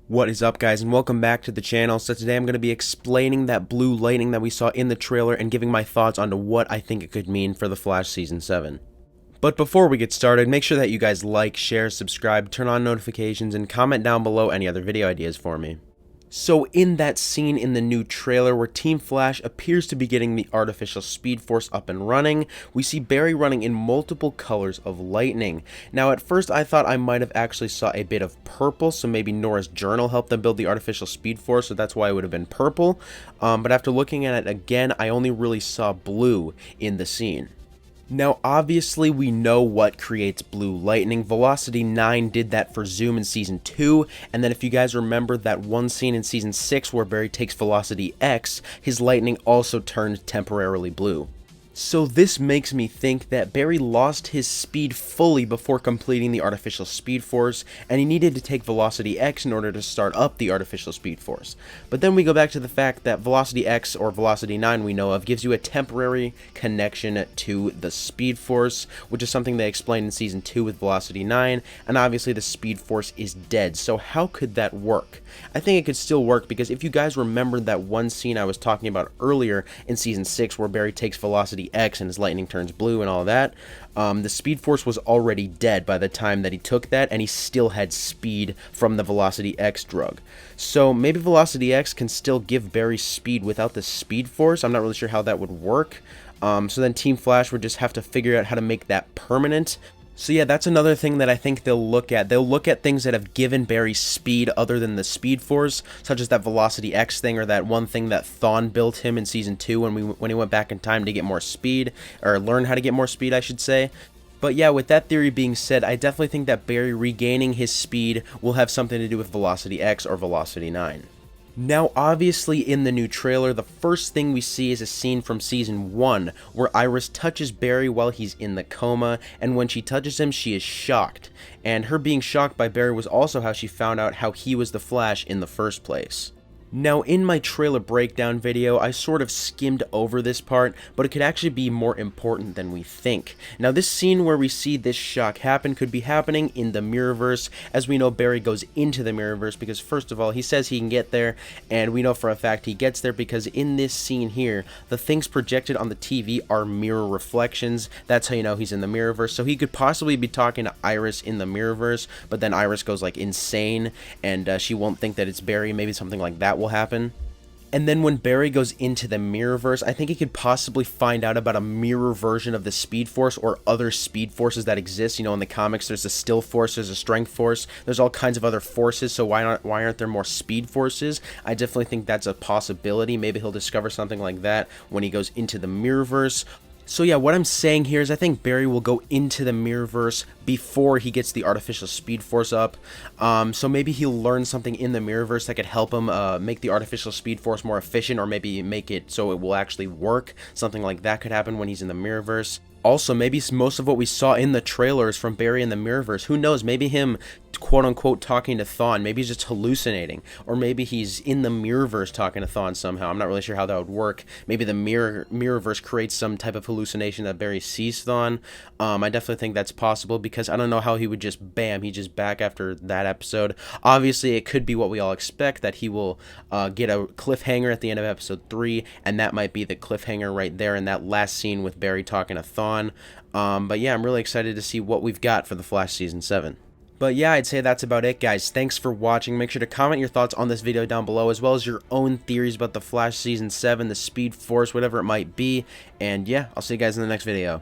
What is up, guys, and welcome back to the channel. So today I'm going to be explaining that blue lightning that we saw in the trailer and giving my thoughts onto what I think it could mean for The Flash Season 7. But before we get started, make sure that you guys like, share, subscribe, turn on notifications, and comment down below any other video ideas for me. So in that scene in the new trailer where Team Flash appears to be getting the artificial speed force up and running, we see Barry running in multiple colors of lightning. Now at first I thought I might have actually saw a bit of purple, so maybe Nora's journal helped them build the artificial speed force, so that's why it would have been purple. But after looking at it again, I only really saw blue in the scene. Now obviously we know what creates blue lightning. Velocity 9 did that for Zoom in Season 2, and then if you guys remember that one scene in Season 6 where Barry takes Velocity X, his lightning also turned temporarily blue. So this makes me think that Barry lost his speed fully before completing the artificial speed force, and he needed to take Velocity X in order to start up the artificial speed force. But then we go back to the fact that Velocity X, or Velocity 9 we know of, gives you a temporary connection to the speed force, which is something they explained in Season 2 with Velocity 9, and obviously the speed force is dead. So how could that work? I think it could still work because if you guys remember that one scene I was talking about earlier in Season 6 where Barry takes Velocity X and his lightning turns blue and all that, the speed force was already dead by the time that he took that, and he still had speed from the Velocity X drug. So maybe Velocity X can still give Barry speed without the speed force. I'm not really sure how that would work. So then Team Flash would just have to figure out how to make that permanent. So yeah, that's another thing that I think they'll look at. They'll look at things that have given Barry speed other than the speed force, such as that Velocity X thing, or that one thing that Thawne built him in Season 2 when he went back in time to get more speed, or learn how to get more speed, I should say. But yeah, with that theory being said, I definitely think that Barry regaining his speed will have something to do with Velocity X or Velocity 9. Now obviously in the new trailer, the first thing we see is a scene from Season 1 where Iris touches Barry while he's in the coma, and when she touches him she is shocked. And her being shocked by Barry was also how she found out how he was the Flash in the first place. Now in my trailer breakdown video, I sort of skimmed over this part, but it could actually be more important than we think. Now this scene where we see this shock happen could be happening in the Mirrorverse, as we know Barry goes into the Mirrorverse because first of all, he says he can get there, and we know for a fact he gets there because in this scene here, the things projected on the TV are mirror reflections. That's how you know he's in the Mirrorverse. So he could possibly be talking to Iris in the Mirrorverse, but then Iris goes like insane, and she won't think that it's Barry. Maybe something like that will happen. And then when Barry goes into the Mirrorverse, I think he could possibly find out about a mirror version of the Speed Force or other Speed Forces that exist. You know, in the comics, there's a Still Force, there's a Strength Force, there's all kinds of other forces, so why aren't there more Speed Forces? I definitely think that's a possibility. Maybe he'll discover something like that when he goes into the Mirrorverse. So yeah, what I'm saying here is I think Barry will go into the Mirrorverse before he gets the artificial speed force up. So maybe he'll learn something in the Mirrorverse that could help him make the artificial speed force more efficient, or maybe make it so it will actually work. Something like that could happen when he's in the Mirrorverse. Also, maybe most of what we saw in the trailers from Barry in the Mirrorverse, who knows, maybe him quote-unquote talking to Thawne, maybe he's just hallucinating, or maybe he's in the Mirrorverse talking to Thawne somehow. I'm not really sure how that would work. Maybe the Mirrorverse creates some type of hallucination that Barry sees Thawne. I definitely think that's possible because I don't know how he would just, bam, he's just back after that episode. Obviously, it could be what we all expect, that he will get a cliffhanger at the end of episode 3, and that might be the cliffhanger right there in that last scene with Barry talking to Thawne. But yeah, I'm really excited to see what we've got for The Flash Season 7. But yeah, I'd say that's about it, guys. Thanks for watching. Make sure to comment your thoughts on this video down below, as well as your own theories about The Flash Season 7, the Speed Force, whatever it might be. And yeah, I'll see you guys in the next video.